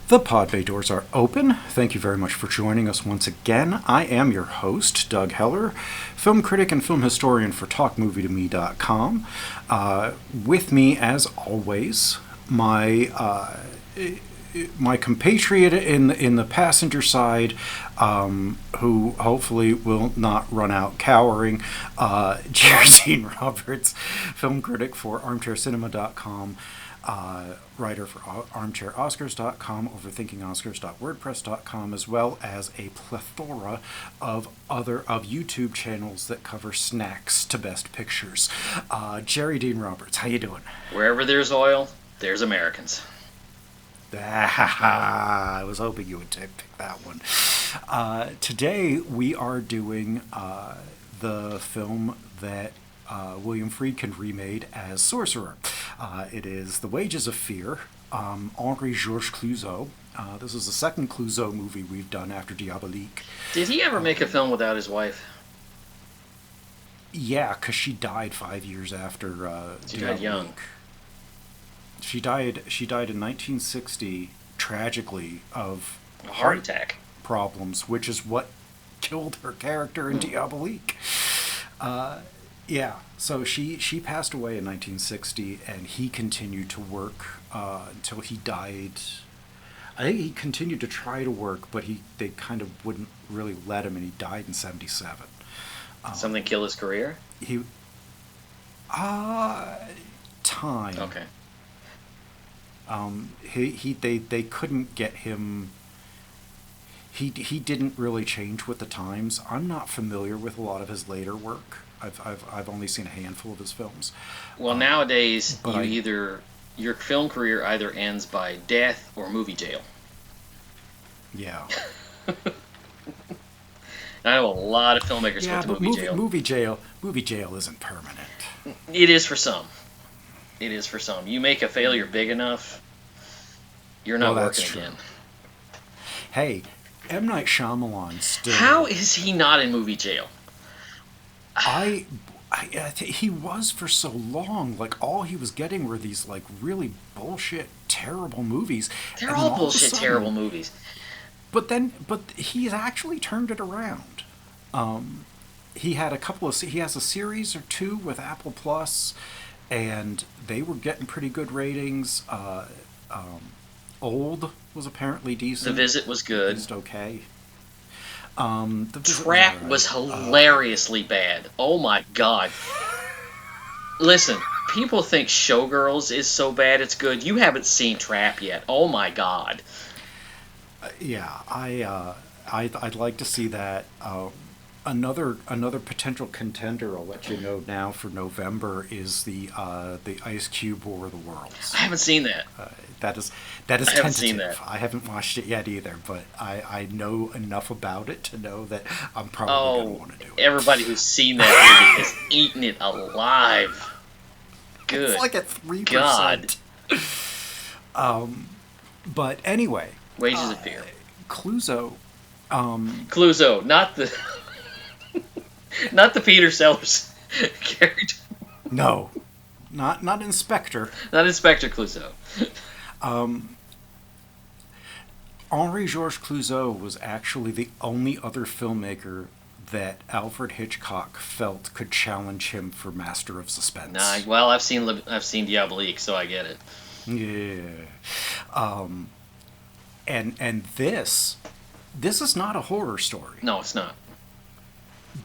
The pod bay doors are open. Thank you very much for joining us once again. I am your host, Doug Heller, film critic and film historian for TalkMovieToMe.com. With me, as always, my compatriot in the passenger side, who hopefully will not run out cowering, Geraldine Roberts, film critic for ArmchairCinema.com. Writer for ArmchairOscars.com, OverThinkingOscars.wordpress.com, as well as a plethora of YouTube channels that cover snacks to best pictures. Jerry Dean Roberts, how you doing? Wherever there's oil, there's Americans. I was hoping you would pick that one. Today we are doing the film that William Friedkin remade as Sorcerer. It is The Wages of Fear, Henri-Georges Clouzot. This is the second Clouzot movie we've done after Diabolique. Did he ever make a film without his wife? Yeah, because she died 5 years after She died young. She died in 1960, tragically, of a heart attack problems, which is what killed her character in Diabolique. Yeah, so she passed away in 1960, and he continued to work until he died. I think he continued to try to work, but they kind of wouldn't really let him, and he died in 1977. Something kill his career? Time. Okay. They couldn't get him. He didn't really change with the times. I'm not familiar with a lot of his later work. I've only seen a handful of his films. Well, nowadays your film career either ends by death or movie jail. Yeah. I know a lot of filmmakers went to movie jail. Movie jail isn't permanent. It is for some. You make a failure big enough, you're not working again. Hey, M. Night Shyamalan still... How is he not in movie jail? He was for so long. Like, all he was getting were these, like, really bullshit, terrible movies. They're all bullshit, terrible movies. But he's actually turned it around. He had he has a series or two with Apple Plus, and they were getting pretty good ratings. Old was apparently decent. The Visit was good. Just okay. Trap was hilariously bad. Oh my god. Listen, people think Showgirls is so bad it's good. You haven't seen Trap yet. Oh my god. Yeah, I'd like to see that. Another potential contender, I'll let you know now, for November is the Ice Cube War of the Worlds. I haven't seen that. That is tentative. Haven't seen that. I haven't watched it yet either, but I know enough about it to know that I'm probably going to want to do it. Everybody who's seen that movie has eaten it alive. Good. It's like at 3%. God. But anyway. Wages of Fear. Clouzot. Clouzot, not the not the Peter Sellers character. No, not Inspector. Not Inspector Clouzot. Henri-Georges Clouzot was actually the only other filmmaker that Alfred Hitchcock felt could challenge him for Master of Suspense. Well, I've seen Diabolique, so I get it. Yeah. And this is not a horror story. No, it's not.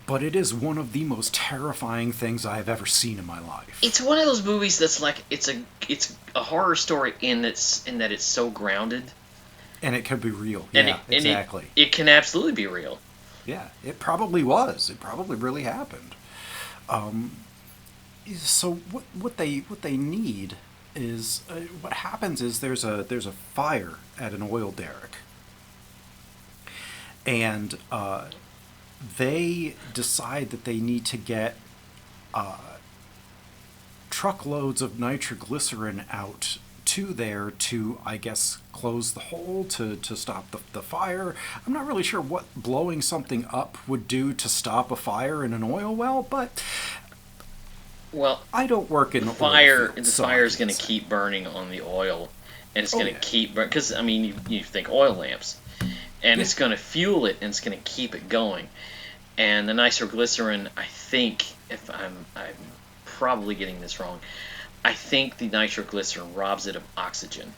But it is one of the most terrifying things I have ever seen in my life. It's one of those movies that's like it's a horror story in that it's so grounded. And it could be real. Exactly. It can absolutely be real. Yeah, it probably was. It probably really happened. So what they need is what happens is there's a fire at an oil derrick, and they decide that they need to get truckloads of nitroglycerin out to there to, I guess, close the hole to stop the fire. I'm not really sure what blowing something up would do to stop a fire in an oil well, but Well, I don't work in the fire. oil field, The so fire is going to keep burning on the oil, and it's Oh going to yeah. keep, because I mean, you think oil lamps, and Yeah. it's going to fuel it and it's going to keep it going. And the nitroglycerin, I think, if I'm probably getting this wrong, I think the nitroglycerin robs it of oxygen.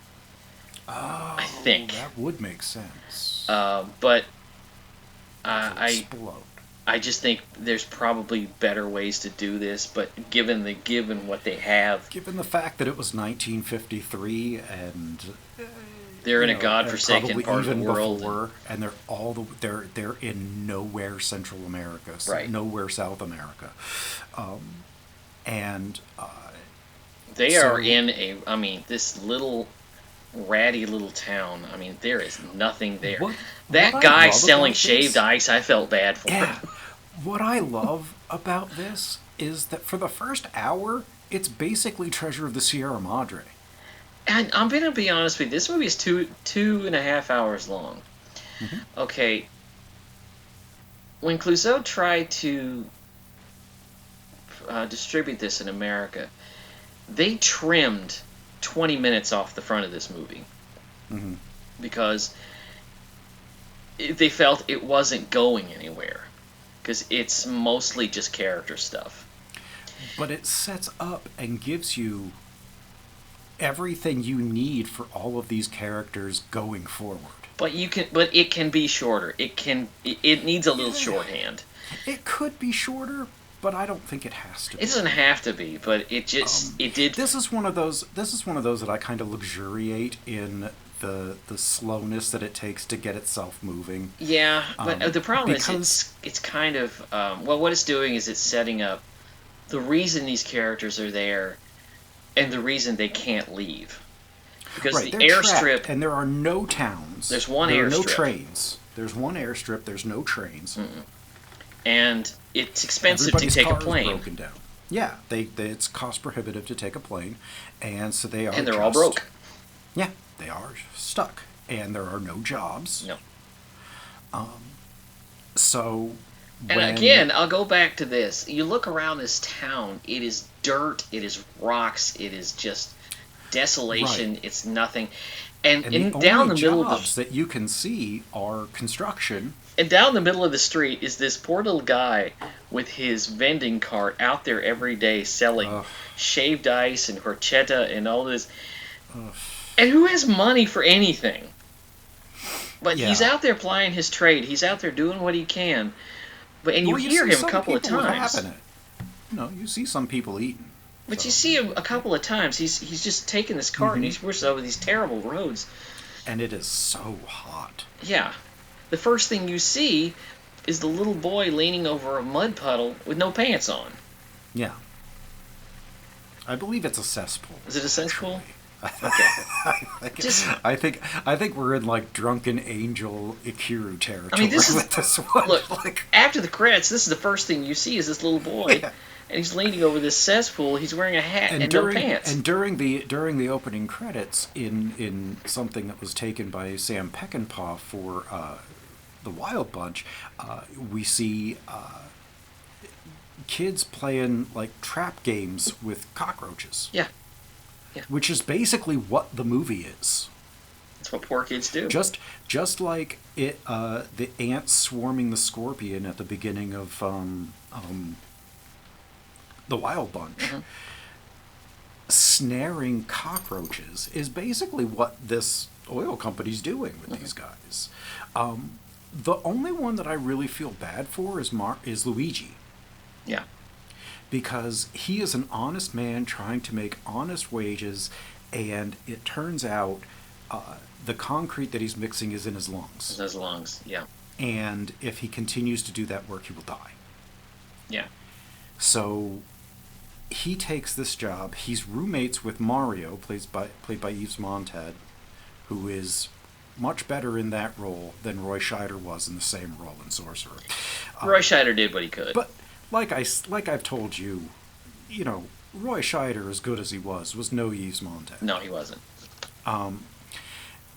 I Oh, think, that would make sense. but It'll I explode. I just think there's probably better ways to do this. But given what they have, Given the fact that it was 1953 and they're in a godforsaken probably part of the even world, before, and they're in nowhere Central America, right? nowhere South America, and They are so in a, I mean, this little ratty little town. I mean, there is nothing there. what That I guy love selling about shaved this, ice, I felt bad for yeah, him. what I love about this is that for the first hour, it's basically Treasure of the Sierra Madre. And I'm gonna be honest with you, this movie is two and a half hours long. Hmm. Okay, when Clouzot tried to distribute this in America, they trimmed 20 minutes off the front of this movie Hmm. because they felt it wasn't going anywhere because it's mostly just character stuff. But it sets up and gives you everything you need for all of these characters going forward. But it can be shorter. It needs a little Yeah, shorthand. it could be shorter, but I don't think it has to It be. doesn't have to be, but it did. This is one of those. This is one of those that I kind of luxuriate in the slowness that it takes to get itself moving. Yeah, but the problem is Because it's kind of well, what it's doing is it's setting up the reason these characters are there and the reason they can't leave because right, the they're airstrip. trapped, and there are no towns. There's one There are no airstrip. trains. There's one airstrip. There's no trains. And it's expensive to Everybody's take a car is plane, broken down. Yeah, it's cost prohibitive to take a plane, and so they are and they're all just broke. yeah, they are stuck, and there are no jobs. No. So And when again, I'll go back to this. You look around this town, it is dirt, it is rocks, it is just desolation, right, it's nothing. And, and the down only the middle of jobs that you can see are construction. and down the middle of the street is this poor little guy with his vending cart out there every day selling Ugh, shaved ice and horchata and all this. ugh. And who has money for anything? But he's Yeah. out there plying his trade. He's out there doing what he can. But and you Well, you hear see him a some couple of people with times. in it. You see some people eating. But So, you see him a couple of times. He's just taking this cart and he's pushed over these terrible roads. and it is so hot. Yeah. The first thing you see is the little boy leaning over a mud puddle with no pants on. Yeah, I believe it's a cesspool. Is it a cesspool? Actually. Okay. I think, Just I think we're in like drunken angel Ikiru territory I mean, this is with this one. look Like, after the credits. This is the first thing you see is this little boy, yeah. and he's leaning over this cesspool. He's wearing a hat and no pants. And during the opening credits in something that was taken by Sam Peckinpah for the Wild Bunch, we see kids playing like trap games with cockroaches. Yeah, yeah. Which is basically what the movie is. That's what poor kids do. Just like it, the ants swarming the scorpion at the beginning of the Wild Bunch. Mm-hmm. Snaring cockroaches is basically what this oil company's doing with Mm-hmm. these guys. The only one that I really feel bad for is Luigi, Yeah, because he is an honest man trying to make honest wages, and it turns out the concrete that he's mixing is in his lungs. those lungs. Yeah, And if he continues to do that work, he will die. yeah. So he takes this job. He's roommates with Mario, played by Yves Montand, who is much better in that role than Roy Scheider was in the same role in Sorcerer. Roy Scheider did what he could. But like I've told you, Roy Scheider, as good as he was no Yves Montand. No, he wasn't. And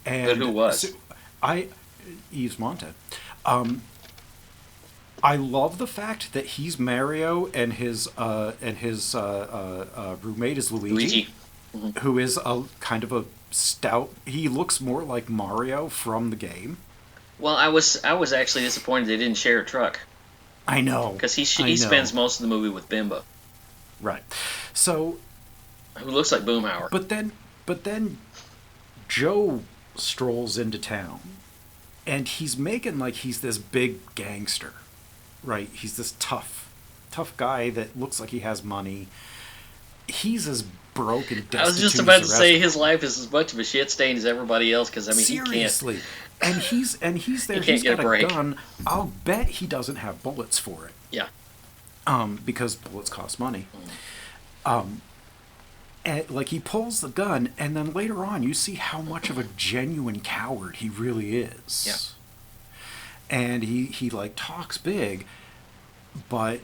But who was? So Yves Montand. I love the fact that he's Mario and his roommate is Luigi, Luigi. who is a kind of a stout. He looks more like Mario from the game. Well, I was actually disappointed they didn't share a truck I know. because I he spends know. most of the movie with Bimbo, Right. So, who looks like Boomhauer. but then Joe strolls into town, and he's making like he's this big gangster, right? He's this tough guy that looks like he has money. He's as broke and I was destitute just as about the to rest say of his them. life is as much of a shit stain as everybody else because I mean Seriously. And he's he there. can't He's get got a a break. gun. I'll bet he doesn't have bullets for it. Yeah. Because bullets cost money. And, like, he pulls the gun, and then later on, you see how much of a genuine coward he really Yeah. is. And he like talks big, but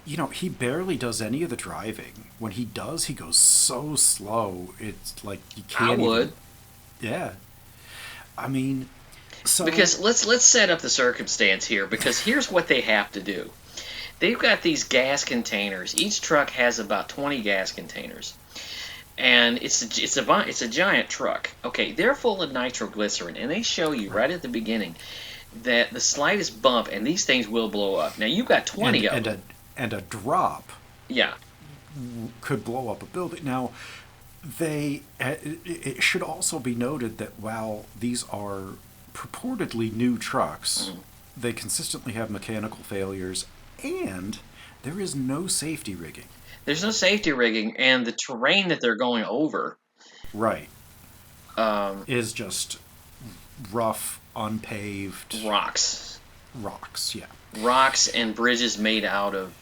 he barely does any of the driving. When he does, he goes so slow. It's like you I can't would. even. Yeah. I mean, so Because let's set up the circumstance here because here's what they have to do. They've got these gas containers. Each truck has about 20 gas containers. And it's a giant truck. Okay, they're full of nitroglycerin and they show you right at the beginning that the slightest bump and these things will blow up. Now you've got and 20 of and them. a drop Yeah. could blow up a building. Now, it should also be noted that while these are purportedly new trucks, they consistently have mechanical failures, and there is no safety rigging. There's no safety rigging and the terrain that they're going over Right. um, Is just rough, unpaved rocks. rocks. Yeah. Rocks and bridges made out of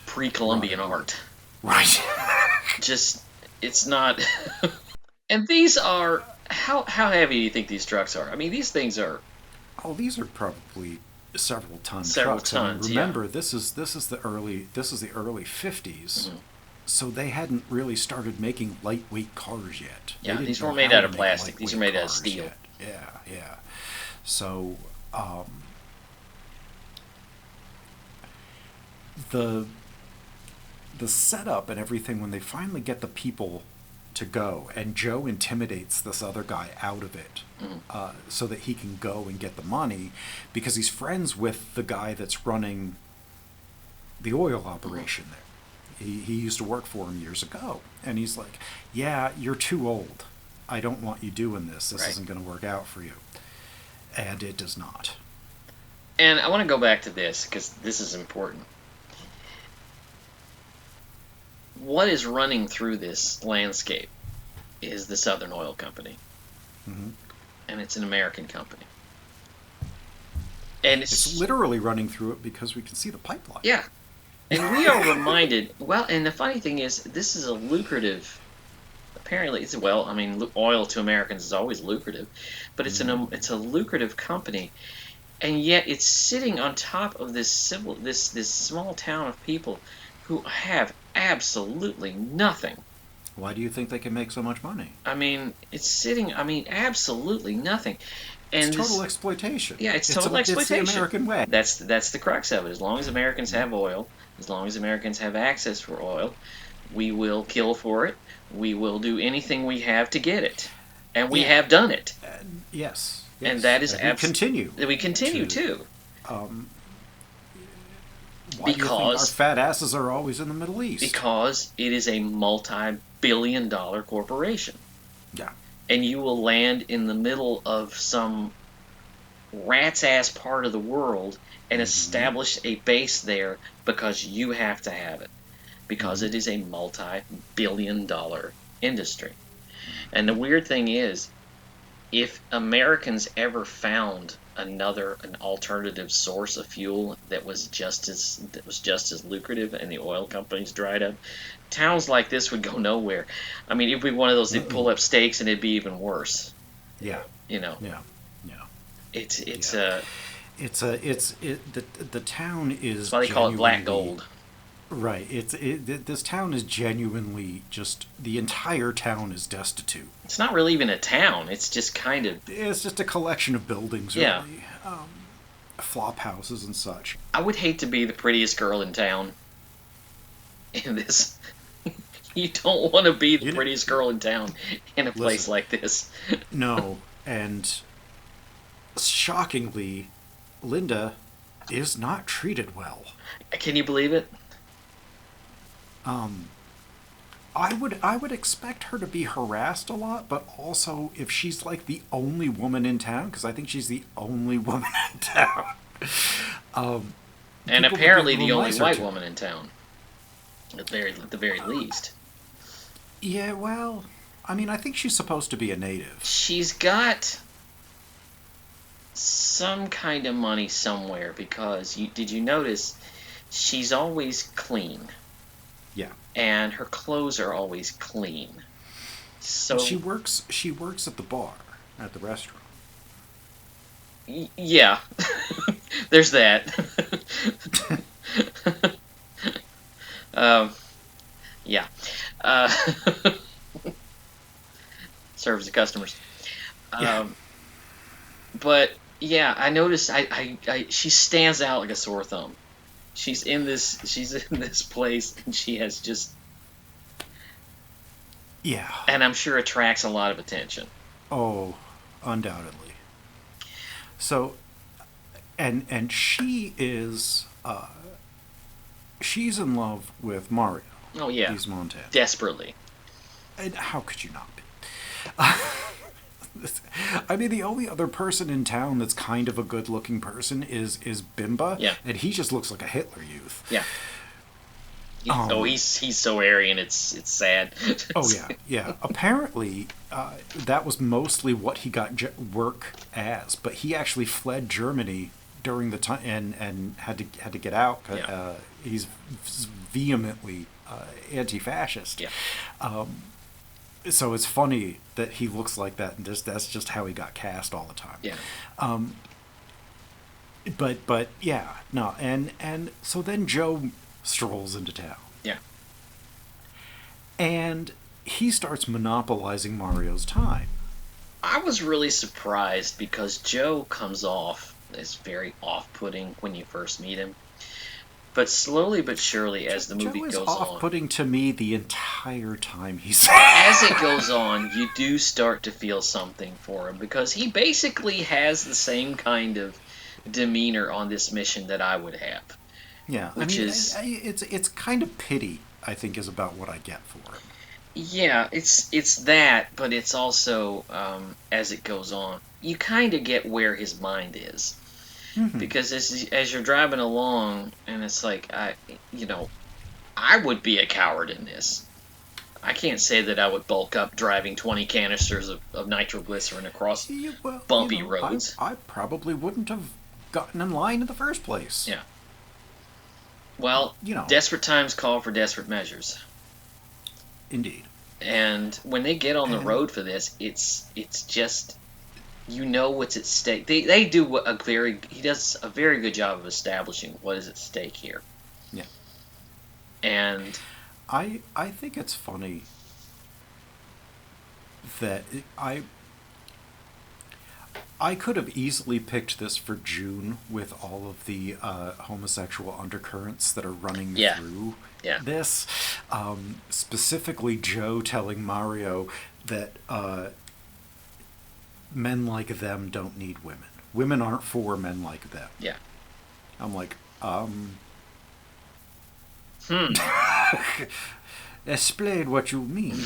pre-Columbian art. Right. Just it's not and these are how heavy do you think these trucks are? I mean these things are Oh, these are probably several ton several trucks. tons, And yeah. remember, this is the early 50s. So they hadn't really started making lightweight cars yet. They Yeah, didn't these know weren't made how out to of make plastic. These are lightweight made out of cars steel. yet. Yeah, yeah. So the the setup and everything, when they finally get the people to go, and Joe intimidates this other guy out of it, so that he can go and get the money, because he's friends with the guy that's running the oil operation there. He used to work for him years ago, and he's like, "Yeah, you're too old. I don't want you doing this. This Right. isn't going to work out for you." And it does not. And I want to go back to this because this is important. What is running through this landscape is the Southern Oil Company, and it's an American company. And It's literally running through it because we can see the pipeline. yeah, and we are reminded. Well, and the funny thing is, this is a lucrative. Apparently, it's well. I mean, oil to Americans is always lucrative, but it's a lucrative company, and yet it's sitting on top of this small town of people who have absolutely nothing. Why do you think they can make so much money? I mean, it's sitting. I mean, absolutely nothing. And It's total exploitation. yeah, it's total exploitation. It's the American way. That's the crux of it. As long as Americans have oil, as long as Americans have access for oil, we will kill for it. We will do anything we have to get it, and we have done it. Yes. And that is we continue. We continue to. Why do you think our fat asses are always in the Middle East? Because it is a multi-billion-dollar corporation. Yeah. And you will land in the middle of some rat's ass part of the world and establish a base there because you have to have it. Because it is a multi-billion-dollar industry. And the weird thing is, if Americans ever found an alternative source of fuel that was just as lucrative and the oil companies dried up, towns like this would go nowhere. I mean, it'd be one of those they'd pull up stakes and it'd be even worse. Yeah. You know. Yeah. The town is. That's why they call it black gold. Right. This town is genuinely just, the entire town is destitute. It's not really even a town. It's just kind of. It's just a collection of buildings, Yeah. really. Flop houses and such. I would hate to be the prettiest girl in town. In this, You don't want to be the You know, prettiest girl in town in a place listen, like this. no, and shockingly, Linda is not treated well. Can you believe it? I would expect her to be harassed a lot, but also if she's like the only woman in town, because I think she's the only woman in town, And people would be a apparently little the only nicer white to her. woman in town, at the very least. Yeah, well, I mean, I think she's supposed to be a native. She's got some kind of money somewhere because did you notice she's always clean Yeah. and her clothes are always clean. Well, she So works. She works at the bar, at the restaurant. yeah, there's that. um, yeah, uh, serves the customers. Yeah. Um, but yeah, I noticed she stands out like a sore thumb. She's in this place and she has just, Yeah. and I'm sure attracts a lot of attention. Oh, undoubtedly. So, and she is she's in love with Mario. Oh yeah, He's Montana. desperately. And how could you not be? I mean, the only other person in town that's kind of a good-looking person is Bimba, Yeah, and he just looks like a Hitler Youth. yeah. Um, He's so Aryan. It's sad. oh yeah, yeah. Apparently, that was mostly what he got work as, but he actually fled Germany during the time and had to get out. Yeah, He's vehemently anti-fascist. yeah. So it's funny that he looks like that, and that's just how he got cast all the time. Yeah. But yeah, no, and so then Joe strolls into town, Yeah. and he starts monopolizing Mario's time. I was really surprised because Joe comes off as very off-putting when you first meet him, but slowly but surely as the movie Joe is goes on, off-putting to me the entire time he's as it goes on, you do start to feel something for him because he basically has the same kind of demeanor on this mission that I would have, yeah. I which mean, is it's kind of pity. I think is about what I get for him. yeah, it's that, but it's also as it goes on, you kind of get where his mind is because as you're driving along, and it's like I would be a coward in this. I can't say that I would bulk up driving 20 canisters of nitroglycerin across Yeah, well, bumpy I roads. I probably wouldn't have gotten in line in the first place. Yeah. Well, You know, desperate times call for desperate measures. indeed. And when they get on the And road for this, it's just what's at stake. They do he does a very good job of establishing what is at stake here. yeah, And I think it's funny that I could have easily picked this for June with all of the homosexual undercurrents that are running yeah, through yeah, this. Specifically, Joe telling Mario that men like them don't need women. Women aren't for men like them. yeah. I'm like, Hmm. explain what you mean.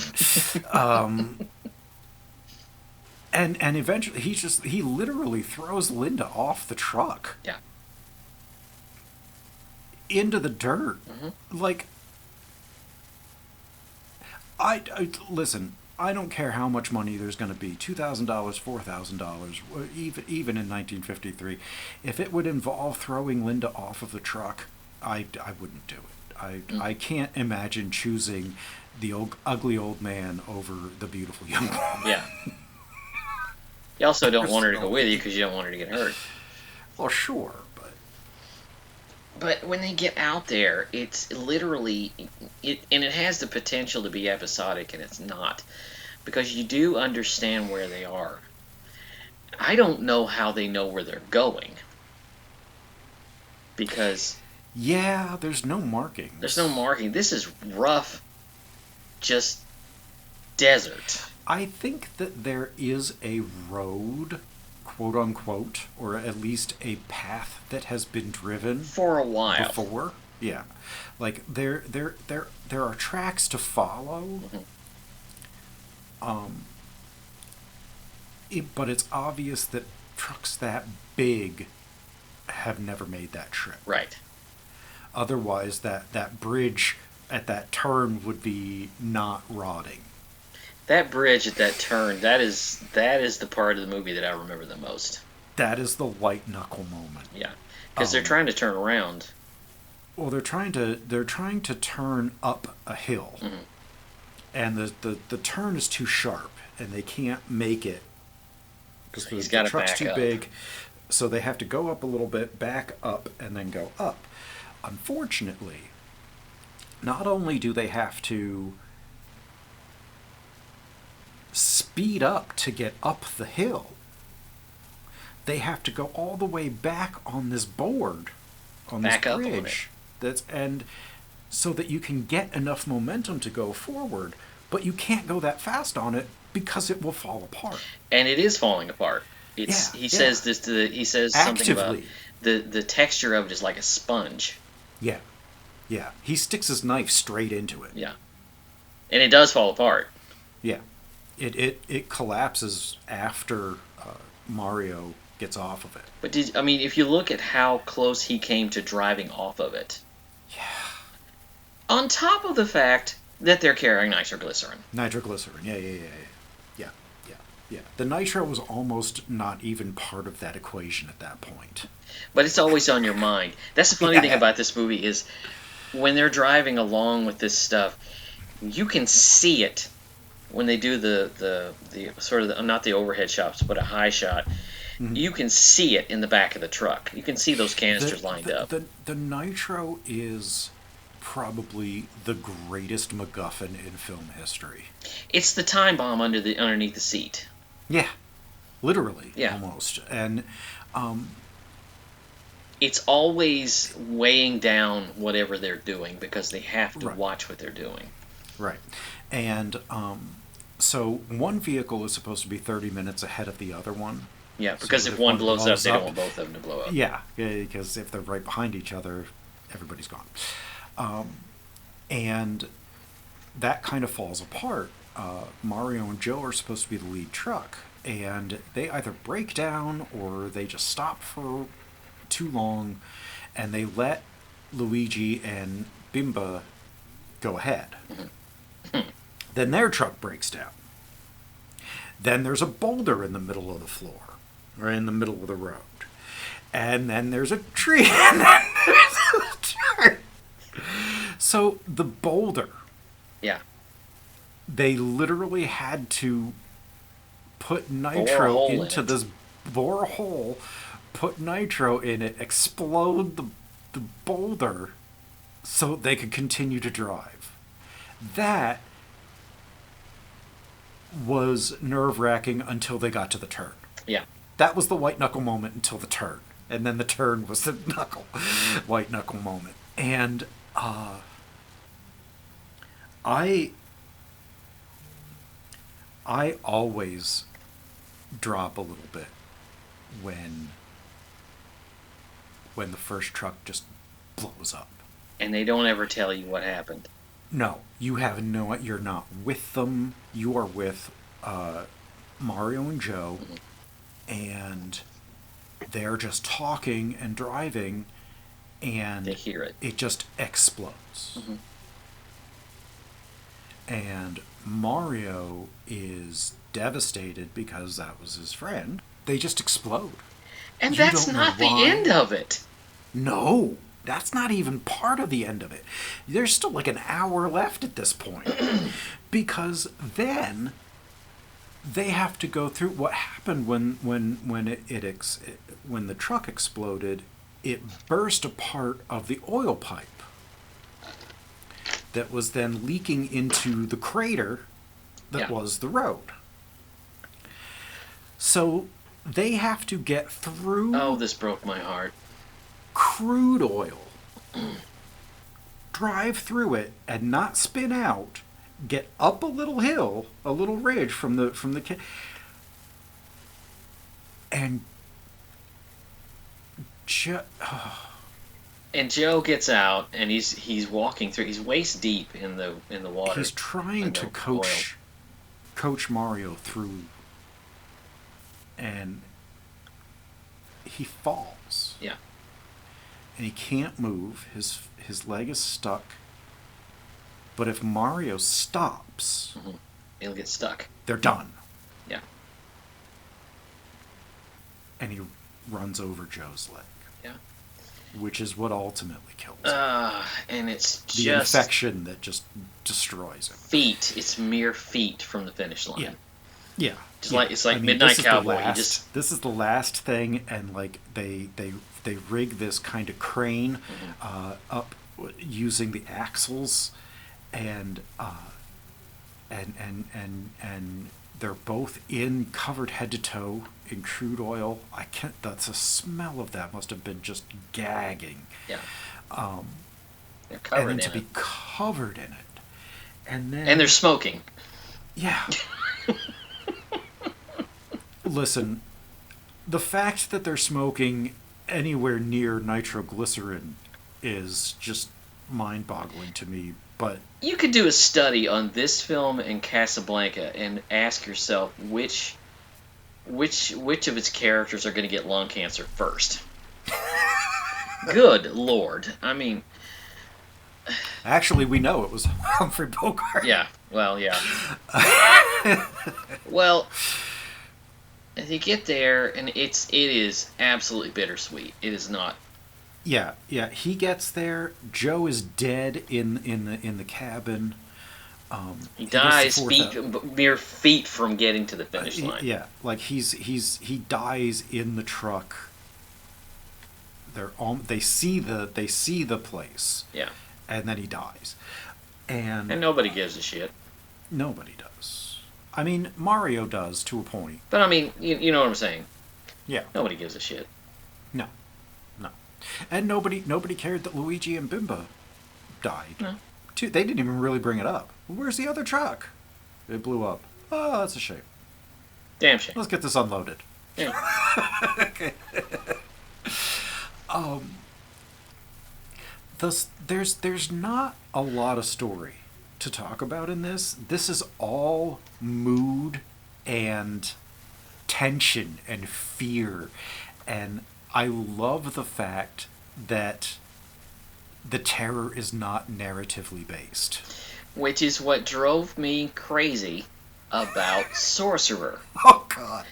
um, and eventually he literally throws Linda off the truck Yeah. into the dirt. Like, I listen. I don't care how much money there's going to be, $2,000, $4,000, even in 1953. If it would involve throwing Linda off of the truck, I wouldn't do it. I can't imagine choosing the ugly old man over the beautiful young woman. Yeah. You also don't want her to go with you Personally. because you don't want her to get hurt. Well, sure, but But when they get out there, it's literally and it has the potential to be episodic, and it's not because you do understand where they are. I don't know how they know where they're going because yeah, there's no there's markings. no marking. This is rough just desert. I think that there is a road, quote unquote, or at least a path that has been driven For a while. before. Yeah, like there are tracks to follow. But it's obvious that trucks that big have never made that trip. Right. Otherwise, that bridge at that turn would be not rotting. That bridge at that turn, that is the part of the movie that I remember the most. That is the white knuckle moment. Yeah. Because they're trying to turn around. Well, they're trying to turn up a hill, and the turn is too sharp, and they can't make it because the truck's too big. So they have to go up a little bit, back up, and then go up. Unfortunately, not only do they have to speed up to get up the hill, they have to go all the way back on this board, on this bridge. And so that you can get enough momentum to go forward, but you can't go that fast on it because it will fall apart. And it is falling apart. He says something about the texture of it is like a sponge. Yeah. Yeah. He sticks his knife straight into it. Yeah. And it does fall apart. Yeah. It collapses after Mario gets off of it. But if you look at how close he came to driving off of it. Yeah. On top of the fact that they're carrying nitroglycerin. Nitroglycerin, yeah. The nitro was almost not even part of that equation at that point. But it's always on your mind. That's the funny thing about this movie is when they're driving along with this stuff, you can see it when they do the sort of not the overhead shots, but a high shot. Mm-hmm. You can see it in the back of the truck. You can see those canisters lined up. The nitro is probably the greatest MacGuffin in film history. It's the time bomb underneath the seat. Yeah, literally, almost. And it's always weighing down whatever they're doing because they have to watch what they're doing. Right. And so one vehicle is supposed to be 30 minutes ahead of the other one. Yeah, because so if one blows up, they don't want both of them to blow up. Yeah, because if they're right behind each other, everybody's gone. And that kind of falls apart. Mario and Joe are supposed to be the lead truck, and they either break down or they just stop for too long, and they let Luigi and Bimba go ahead. Mm-hmm. Then their truck breaks down. Then there's a boulder in the middle of the floor, or in the middle of the road. And then there's a tree, and then there's a turn. So the boulder. Yeah. They literally had to put nitro into this, bore a hole, put nitro in it, explode the boulder so they could continue to drive. That was nerve-wracking until they got to the turn. Yeah. That was the white knuckle moment until the turn. And then the turn was the white knuckle moment. And I always drop a little bit when the first truck just blows up. And they don't ever tell you what happened. No, you're not with them. You are with Mario and Joe, and they're just talking and driving, and they hear it. It just explodes. Mm-hmm. And Mario is devastated because that was his friend. They just explode. And that's not the end of it. No, that's not even part of the end of it. There's still like an hour left at this point. Because then they have to go through what happened when the truck exploded. It burst a part of the oil pipe that was then leaking into the crater that was the road. So they have to get through... Oh, this broke my heart. Crude oil. Drive through it and not spin out get up a little hill, a little ridge from the and And Joe gets out, and he's walking through. He's waist deep in the water. he's trying in to the oil. coach Mario through, and he falls, Yeah. and he can't move. His leg is stuck. But if Mario stops, He'll get stuck. they're done. Yeah. And he runs over Joe's leg. Yeah. Which is what ultimately kills him. And it's the just infection that just destroys him. feet. It's mere feet from the finish line. Yeah. Yeah. It's like Midnight Cowboy. This is the last thing, and like they rig this kind of crane up using the axles, and they're both covered head to toe in crude oil. I can't. That's the smell of that must have been just gagging. Yeah. They're And covered then in to be it. covered in it, and then And they're smoking. yeah. Listen, the fact that they're smoking anywhere near nitroglycerin is just mind-boggling to me. But You could do a study on this film and Casablanca and ask yourself which of its characters are going to get lung cancer first. Good Lord. I mean, actually, we know it was Humphrey Bogart. yeah. Well, yeah. Well, as you get there, and it is absolutely bittersweet. It is not. Yeah. He gets there. Joe is dead in the cabin. He gets dies the mere feet from getting to the finish line. Yeah, like he dies in the truck. They see the place. Yeah. And then he dies. And nobody gives a shit. nobody does. I mean, Mario does to a point. But I mean, you know what I'm saying. Yeah. Nobody gives a shit. No. And nobody cared that Luigi and Bimba died. No. They didn't even really bring it up. Where's the other truck? It blew up. Oh, that's a shame. Damn shame. Let's get this unloaded. Yeah. Okay. There's not a lot of story to talk about in this. This is all mood and tension and fear, and I love the fact that the terror is not narratively based. Which is what drove me crazy about Sorcerer. Oh God!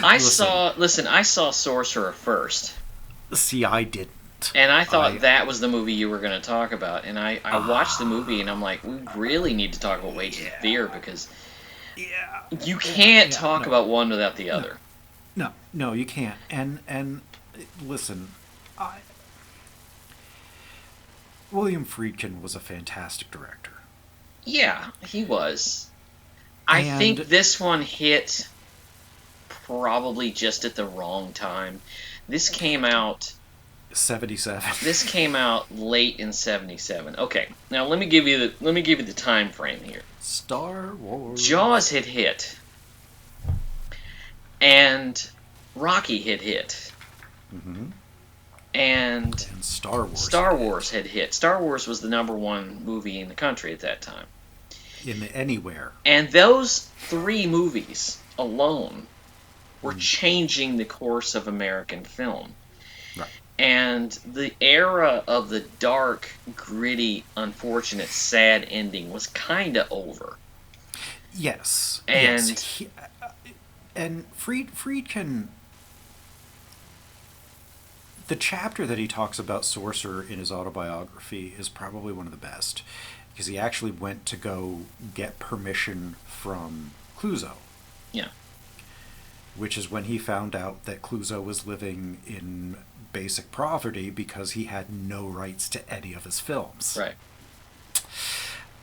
I saw Sorcerer first. See, I didn't. And I thought that was the movie you were going to talk about. And I watched the movie, and I'm like, we really need to talk about Wages of Fear, because you can't talk about one without the other. No, you can't. And listen, William Friedkin was a fantastic director. Yeah, he was. I think this one hit probably just at the wrong time. This came out 77. This came out late in 77. Okay, now let me give you the time frame here. Star Wars. Jaws had hit, and Rocky had hit, and Star Wars. Star Wars had hit. Star Wars was the #1 movie in the country at that time. Anywhere. And those 3 movies alone were changing the course of American film. Right. And the era of the dark, gritty, unfortunate, sad ending was kind of over. Yes. And Friedkin, the chapter that he talks about Sorcerer in his autobiography is probably one of the best, because he actually went to go get permission from Clouzot. Yeah. Which is when he found out that Clouzot was living in basic poverty because he had no rights to any of his films. Right.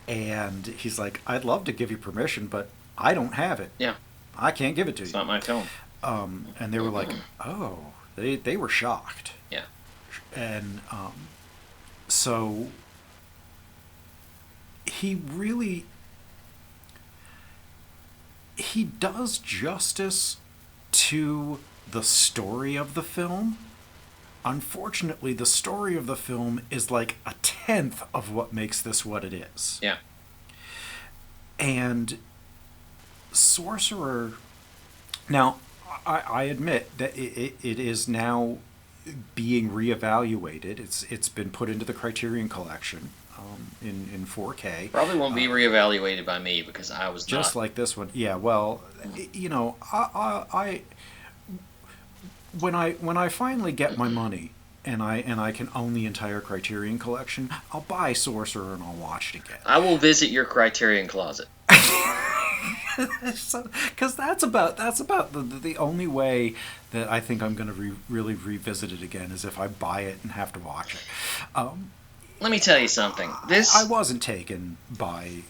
And he's like, I'd love to give you permission, but I don't have it. Yeah. I can't give it to you. It's not my film. And they were like, oh, they were shocked. Yeah. And so he really he does justice to the story of the film. Unfortunately, the story of the film is like a tenth of what makes this what it is. Yeah. And Sorcerer. Now, I admit that it is now being reevaluated. It's been put into the Criterion Collection in 4K. Probably won't be reevaluated by me because I was Just not. like this one. Yeah. Well, you know, I when I finally get my money and I can own the entire Criterion Collection, I'll buy Sorcerer and I'll watch it again. I will visit your Criterion closet. Because that's about the only way that I think I'm going to really revisit it again is if I buy it and have to watch it. Let me tell you something. I wasn't taken by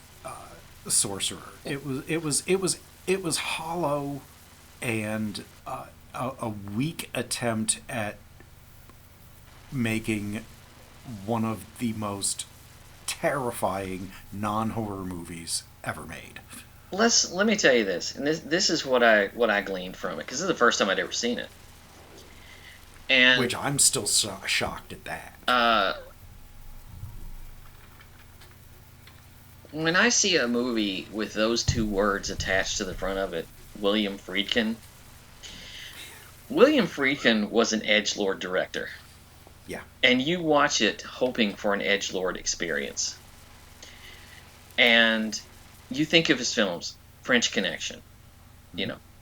Sorcerer. It was hollow and a weak attempt at making one of the most terrifying non-horror movies ever made. Let me tell you this, and this is what I gleaned from it because this is the first time I'd ever seen it, and Which I'm still shocked at that. when I see a movie with those two words attached to the front of it, William Friedkin. William Friedkin was an edgelord director, Yeah. and you watch it hoping for an edgelord experience, and you think of his films, French Connection,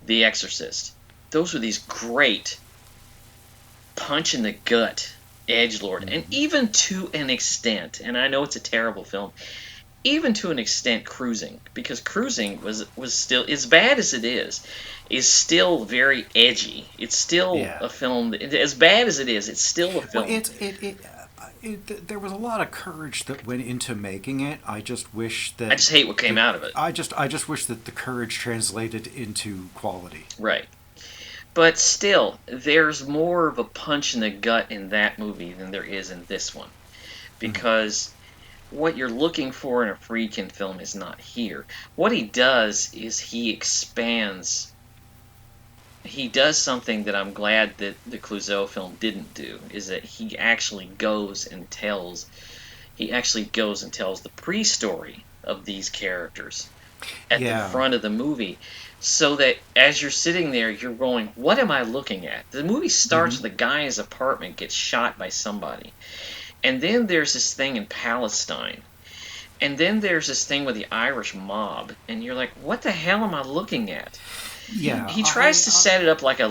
The Exorcist. Those were these great punch in the gut edgelord, and even to an extent, and I know it's a terrible film, even to an extent, Cruising, because Cruising was still, as bad as it is still very edgy. It's still a film that, as bad as it is, it's still a film. Well, there was a lot of courage that went into making it. I just wish that I just hate what came out of it. I just wish that the courage translated into quality. Right. But still, there's more of a punch in the gut in that movie than there is in this one. Because what you're looking for in a Friedkin film is not here. What he does is he expands. He does something that I'm glad that the Clouzot film didn't do, is that he actually goes and tells the pre-story of these characters at the front of the movie, so that as you're sitting there, you're going, what am I looking at? The movie starts with a guy's apartment gets shot by somebody. And then there's this thing in Palestine. And then there's this thing with the Irish mob. And you're like, what the hell am I looking at? Yeah, He tries to set it up like a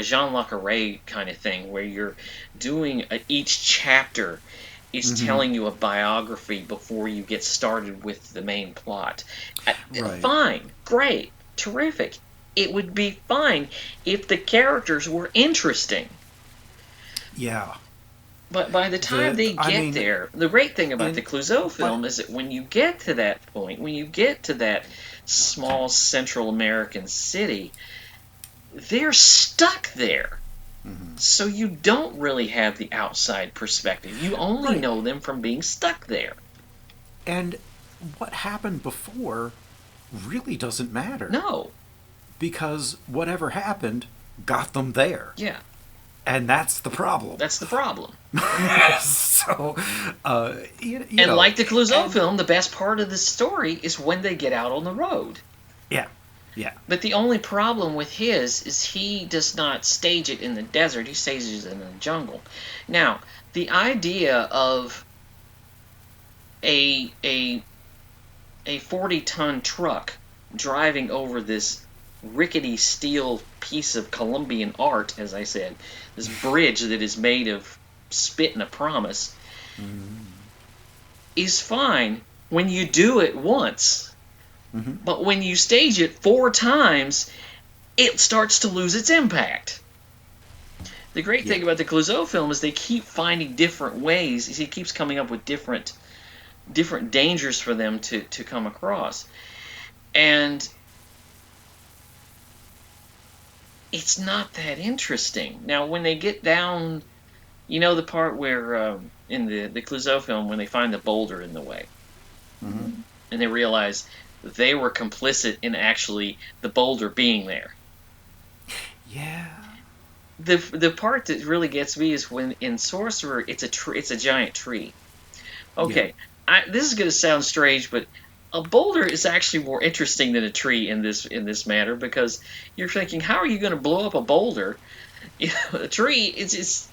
Jean Le Carré kind of thing, where you're doing each chapter is telling you a biography before you get started with the main plot. Right. Fine, great, terrific. It would be fine if the characters were interesting. Yeah. But by the time they get there, the great thing about the Clouzot film is that when you get to that point, when you get to that small Central American city, they're stuck there. So you don't really have the outside perspective. You only know them from being stuck there. And what happened before really doesn't matter. No. Because whatever happened got them there. Yeah. And that's the problem. That's the problem. So, like the Clouzot film, the best part of the story is when they get out on the road. Yeah, yeah. But the only problem with his is he does not stage it in the desert. He stages it in the jungle. Now, the idea of a 40-ton truck driving over this rickety steel piece of Colombian art, as I said, this bridge that is made of spit and a promise, is fine when you do it once. But when you stage it 4 times, it starts to lose its impact. The great thing about the Clouzot film is they keep finding different ways. He keeps coming up with different dangers for them to come across. And it's not that interesting. Now, when they get down, the part where in the Clouzot film, when they find the boulder in the way, and they realize they were complicit in actually the boulder being there. Yeah. The part that really gets me is when in Sorcerer it's a giant tree. Yeah. Okay, this is going to sound strange, but a boulder is actually more interesting than a tree in this matter, because you're thinking, how are you going to blow up a boulder? A tree, it's just,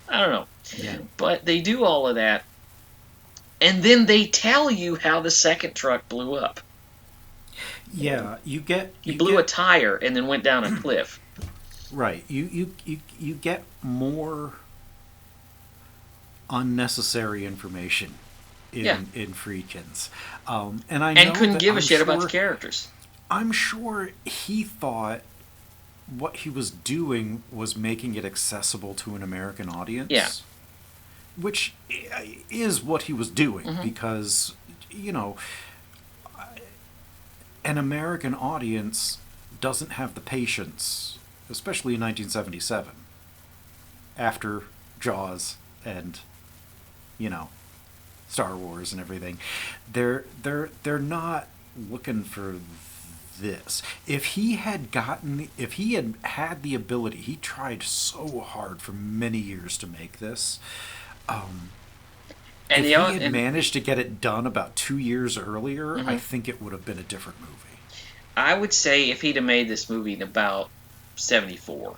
I don't know. Yeah. But they do all of that, and then they tell you how the second truck blew up. Yeah. He blew a tire and then went down a cliff. Right. You get more unnecessary information in Freakins. And I know And couldn't that give a shit about the characters. I'm sure he thought what he was doing was making it accessible to an American audience. Yeah. Which is what he was doing, because, an American audience doesn't have the patience, especially in 1977, after Jaws and, Star Wars and everything. They're not looking for this. If he had had the ability, he tried so hard for many years to make this. If he had managed to get it done about 2 years earlier, I think it would have been a different movie. I would say if he'd have made this movie in about 74,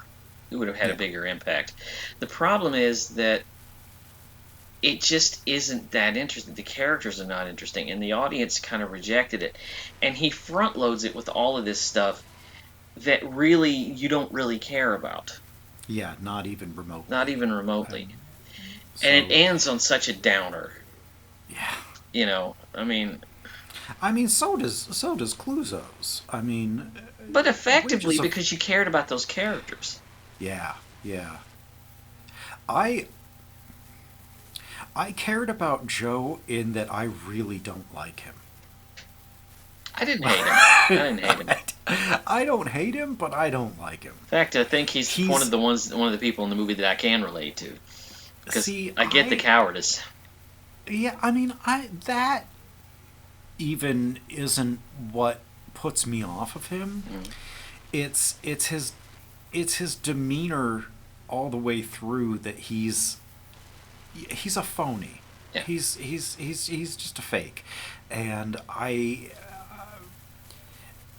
it would have had a bigger impact. The problem is that it just isn't that interesting. The characters are not interesting, and the audience kind of rejected it. And he front loads it with all of this stuff that really you don't really care about. Yeah, not even remotely. Not even remotely. And it ends on such a downer. Yeah. I mean, so does Clouzot's. but effectively because you cared about those characters. Yeah. I cared about Joe in that I really don't like him. I didn't hate him. I don't hate him, but I don't like him. In fact, I think he's one of the people in the movie that I can relate to. Because I get the cowardice. Yeah, that even isn't what puts me off of him. It's his demeanor all the way through, that he's a phony. Yeah. He's just a fake, and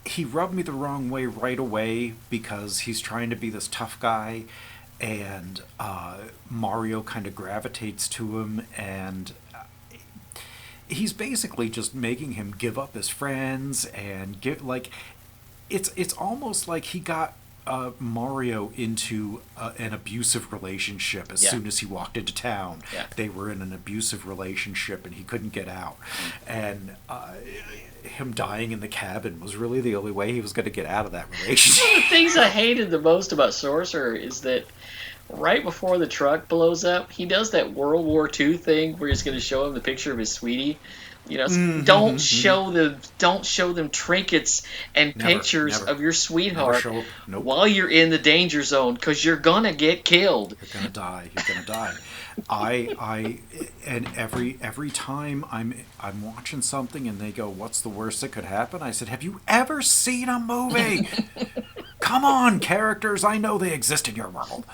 he rubbed me the wrong way right away because he's trying to be this tough guy, and Mario kind of gravitates to him, and he's basically just making him give up his friends and it's almost like he got Mario into an abusive relationship as soon as he walked into town. Yeah. They were in an abusive relationship and he couldn't get out. And him dying in the cabin was really the only way he was going to get out of that relationship. One of the things I hated the most about Sorcerer is that right before the truck blows up, he does that World War II thing where he's going to show him the picture of his sweetie. Don't show them trinkets and pictures of your sweetheart while you're in the danger zone, because you're gonna get killed. You're gonna die. And every time I'm watching something and they go, "What's the worst that could happen?" I said, "Have you ever seen a movie? Come on, characters! I know they exist in your world."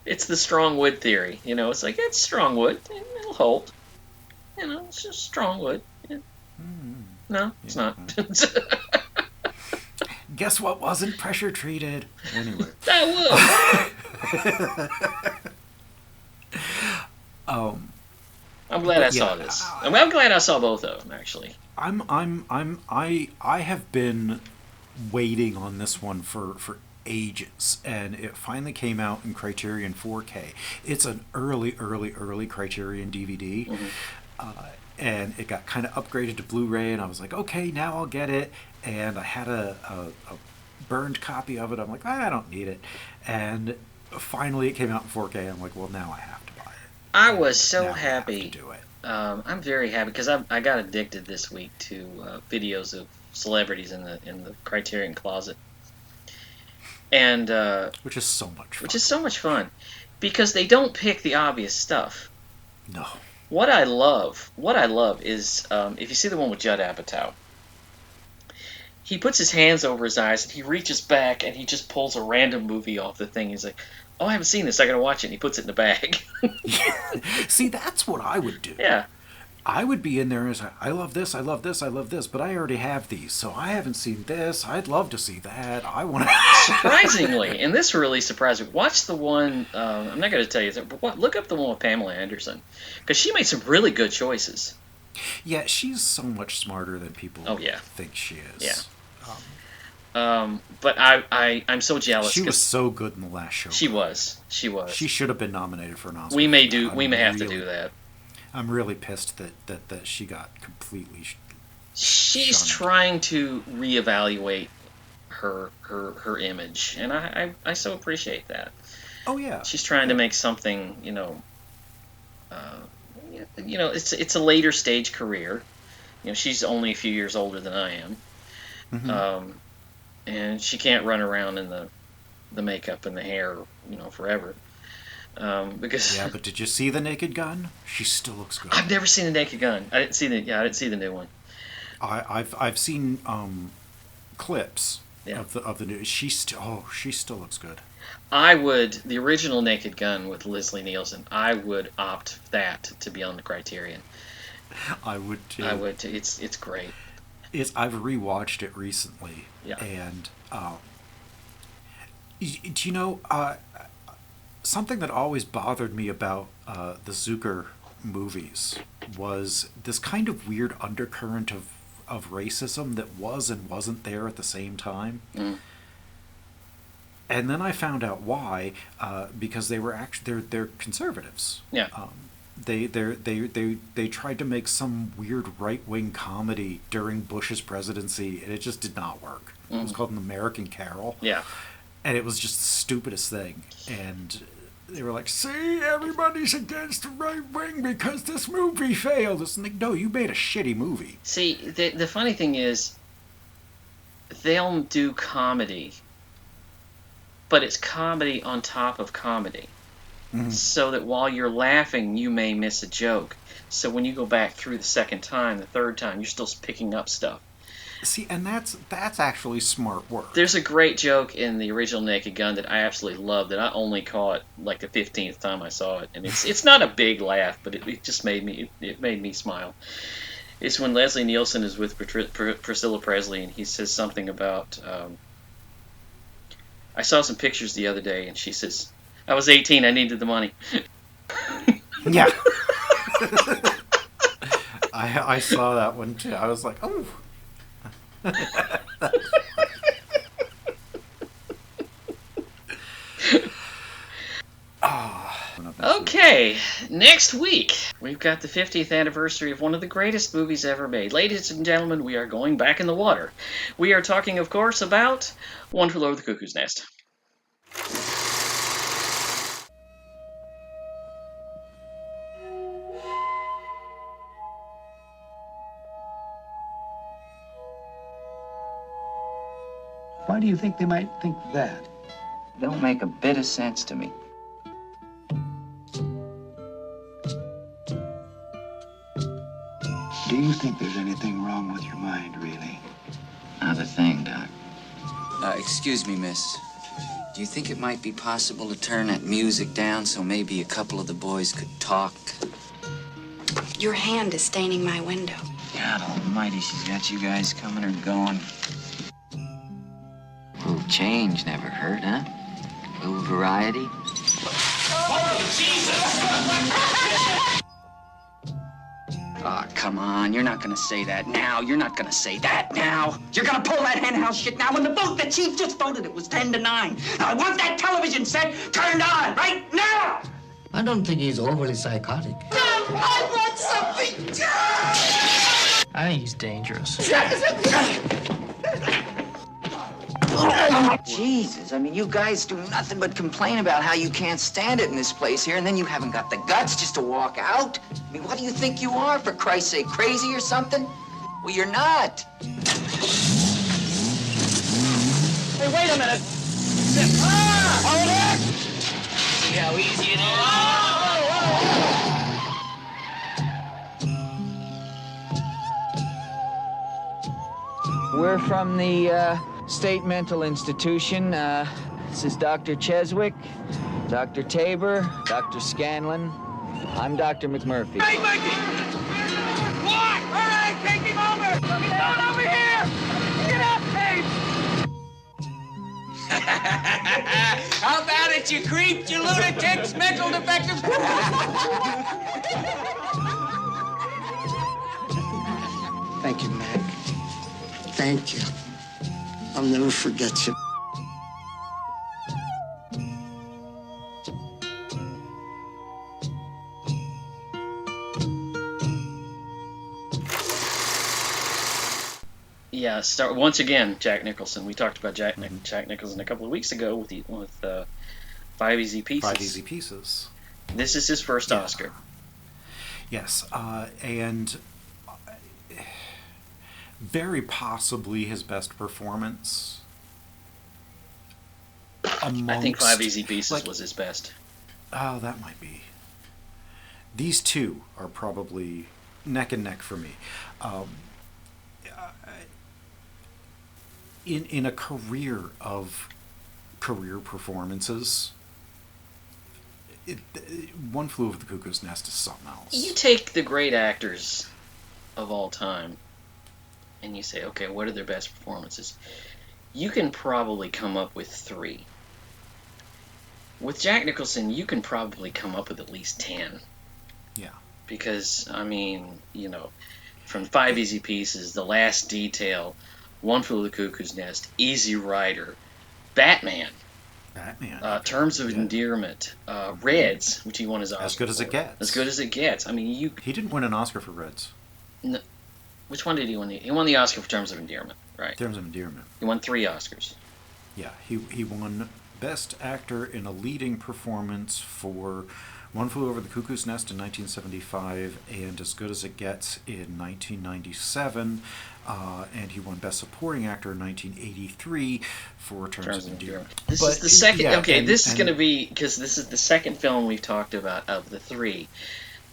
It's the strong wood theory. It's like, it's strong wood. It'll hold. It's just strong wood. Yeah. No, it's not. Guess what wasn't pressure treated? Anyway. That would. I'm glad I saw this. I'm glad I saw both of them, actually. I have been waiting on this one for ages, and it finally came out in Criterion 4K. It's an early Criterion DVD. And it got kind of upgraded to Blu-ray, and I was like, okay, now I'll get it. And I had a burned copy of it. I'm like, I don't need it. And finally it came out in 4K. I'm like, well, now I have to buy it. I was so happy. I have to do it. I'm very happy because I got addicted this week to videos of celebrities in the Criterion closet. And which is so much fun. Which is so much fun because they don't pick the obvious stuff. No. what I love is if you see the one with Judd Apatow, he puts his hands over his eyes and he reaches back and he just pulls a random movie off the thing. He's like, "Oh, I haven't seen this. I gotta watch it." And he puts it in the bag. See, that's what I would do. Yeah. I would be in there and say, I love this, I love this, I love this, but I already have these, so I haven't seen this. I'd love to see that. I want to. Surprisingly, and this really surprised me. Watch the one. I'm not going to tell you, but look up the one with Pamela Anderson, because she made some really good choices. Yeah, she's so much smarter than people Oh yeah, think she is. yeah. But I'm so jealous. She was so good in the last show. She was. She was. She should have been nominated for an Oscar. We may have to do that. I'm really pissed that she got completely. She's shunned. trying to reevaluate her image, and I so appreciate that. Oh yeah. She's trying to make something, it's a later stage career. She's only a few years older than I am, and she can't run around in the makeup and the hair, forever. Because yeah, but did you see the Naked Gun? She still looks good. I've never seen the Naked Gun. I didn't see the new one. I've seen clips Yeah. of the new. She still looks good. The original Naked Gun with Leslie Nielsen, I would opt that to be on the Criterion. I would too. I would too. It's great. I've rewatched it recently, Yeah. and do you know something that always bothered me about the Zucker movies was this kind of weird undercurrent of racism that was and wasn't there at the same time. Mm. And then I found out why, because they were actually they're conservatives. Yeah. They tried to make some weird right-wing comedy during Bush's presidency, and it just did not work. It was called An American Carol. Yeah. And it was just the stupidest thing. And they were like, see, everybody's against the right wing because this movie failed. It's like, no, you made a shitty movie. See, the funny thing is, they'll do comedy, but it's comedy on top of comedy. Mm-hmm. So that while you're laughing, you may miss a joke. So when you go back through the second time, the third time, you're still picking up stuff. See, and that's actually smart work. There's a great joke in the original Naked Gun that I absolutely love that I only caught like the 15th time I saw it, and it's not a big laugh, but it just made me smile. It's when Leslie Nielsen is with Priscilla Presley, and he says something about I saw some pictures the other day, and she says, I was 18, I needed the money. Yeah. I saw that one too. I was like, oh. Okay, next week we've got the 50th anniversary of one of the greatest movies ever made. Ladies and gentlemen, we are going back in the water. We are talking, of course, about One Flew Over the Cuckoo's Nest. Why do you think they might think that? Don't make a bit of sense to me. Do you think there's anything wrong with your mind, really? Not a thing, Doc. Excuse me, miss. Do you think it might be possible to turn that music down so maybe a couple of the boys could talk? Your hand is staining my window. God almighty, she's got you guys coming or going. A little change never hurt, huh? A little variety. Oh, Jesus! Oh, come on. You're not gonna say that now. You're not gonna say that now. You're gonna pull that henhouse shit now. When the vote, the chief just voted, it was 10-9. Now, I want that television set turned on right now! I don't think he's overly psychotic. No, I want something done! I think he's dangerous. Jesus, I mean, you guys do nothing but complain about how you can't stand it in this place here, and then you haven't got the guts just to walk out? I mean, what do you think you are, for Christ's sake, crazy or something? Well, you're not. Hey, wait a minute. Hold it! See how easy it is? We're from the State Mental Institution. This is Dr. Cheswick, Dr. Tabor, Dr. Scanlon. I'm Dr. McMurphy. Hey, Mikey! What? All right, take him over! Get down over here! Get up, Paige! How about it, you creeps, you lunatics, mental defectives? Thank you, Mac. Thank you. I'll never forget you. Yeah, start once again. Jack Nicholson. We talked about Jack Nicholson a couple of weeks ago with 5 Easy Pieces. 5 Easy Pieces. This is his first Oscar. Yes, and very possibly his best performance. I think 5 Easy Pieces was his best. Oh, that might be. These two are probably neck and neck for me. In a career of career performances, One Flew Over the Cuckoo's Nest is something else. You take the great actors of all time, and you say, okay, what are their best performances? You can probably come up with 3. With Jack Nicholson, you can probably come up with at least 10. Yeah. Because, I mean, from 5 Easy Pieces, The Last Detail, One Flew Over the Cuckoo's Nest, Easy Rider, Batman, Terms of Endearment, Reds, which he won his Oscar As Good as It Gets. As Good as It Gets. I mean, He didn't win an Oscar for Reds. No, which one did he win? He won the Oscar for Terms of Endearment, right? Terms of Endearment. He won 3 Oscars. Yeah, he won Best Actor in a Leading Performance for One Flew Over the Cuckoo's Nest in 1975 and As Good as It Gets in 1997. And he won Best Supporting Actor in 1983 for Terms of Endearment. This is the second. This is going to be, because this is the second film we've talked about of the 3.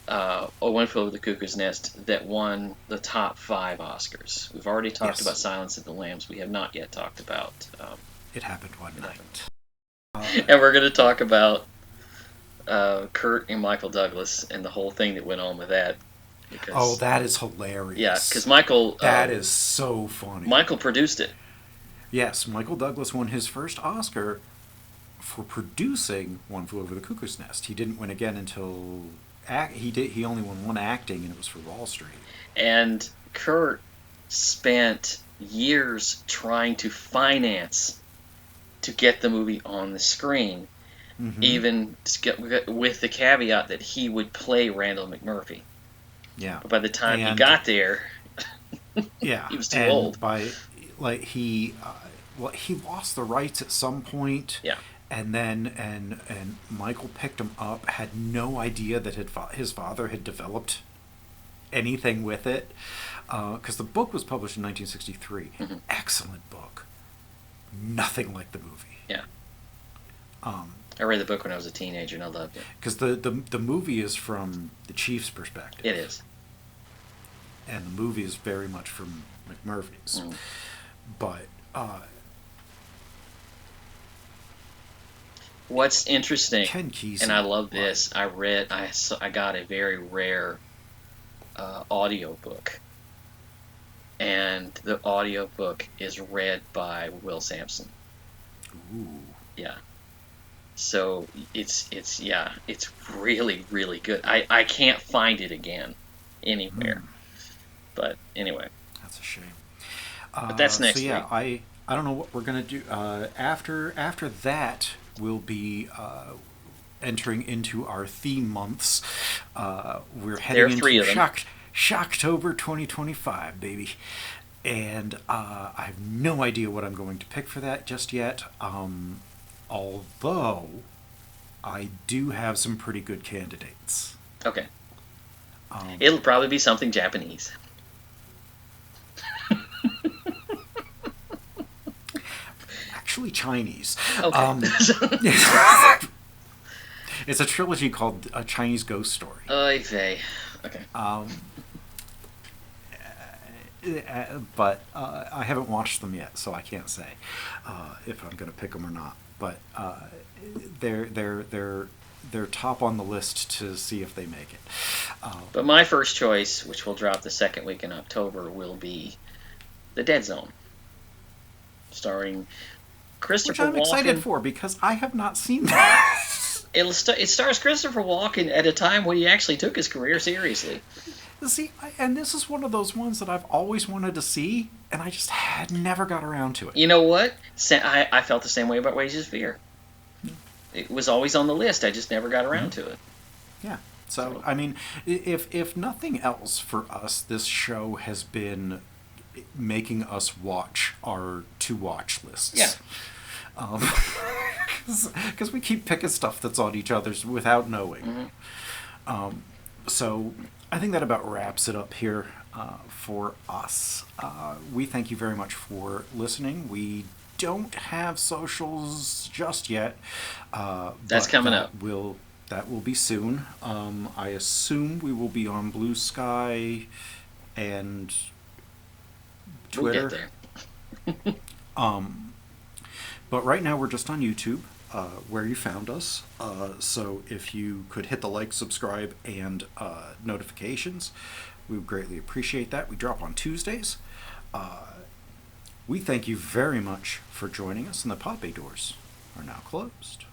One Flew Over the Cuckoo's Nest that won the top 5 Oscars. We've already talked about Silence of the Lambs. We have not yet talked about It Happened One Night. And we're going to talk about Kurt and Michael Douglas and the whole thing that went on with that. Because, that is hilarious. Yeah, because Michael... that is so funny. Michael produced it. Yes, Michael Douglas won his first Oscar for producing One Flew Over the Cuckoo's Nest. He didn't win again until... He only won 1 acting, and it was for Wall Street. And Kurt spent years trying to finance to get the movie on the screen, even with the caveat that he would play Randall McMurphy. Yeah. But by the time he got there, he was too old. He lost the rights at some point. Yeah. And then and Michael picked him up, had no idea that his father had developed anything with it, because the book was published in 1963. Excellent book. Nothing like the movie. Yeah. I read the book when I was a teenager and I loved it. Because the movie is from the Chief's perspective. It is. And the movie is very much from McMurphy's. But what's interesting, Ken Kesey, and I love this, I got a very rare audio book. And the audio book is read by Will Sampson. Ooh. Yeah. So it's really, really good. I can't find it again anywhere. But anyway. That's a shame. But that's next week. I don't know what we're going to do. After that, we'll be entering into our theme months. We're heading into Shocktober 2025, baby. And I have no idea what I'm going to pick for that just yet. Although I do have some pretty good candidates. Okay. It'll probably be something Japanese. Actually Chinese. Okay. It's a trilogy called A Chinese Ghost Story. Oy vey. Okay. but I haven't watched them yet, so I can't say if I'm going to pick them or not. But they're top on the list to see if they make it. But my first choice, which will drop the second week in October, will be The Dead Zone, starring Christopher Which I'm Walken. excited for because I have not seen that. It stars Christopher Walken at a time when he actually took his career seriously. See, and this is one of those ones that I've always wanted to see, and I just had never got around to it. You know what? I felt the same way about Wages of Fear. It was always on the list. I just never got around to it. Yeah. So, I mean, if nothing else for us, this show has been making us watch our to-watch lists. Yeah. Because we keep picking stuff that's on each other's without knowing. So I think that about wraps it up here for us. We thank you very much for listening. We don't have socials just yet. That's coming up. That will be soon. I assume we will be on Blue Sky and Twitter. We'll get there. But right now we're just on YouTube, where you found us. So if you could hit the like, subscribe, and notifications, we would greatly appreciate that. We drop on Tuesdays. We thank you very much for joining us, and the pod bay doors are now closed.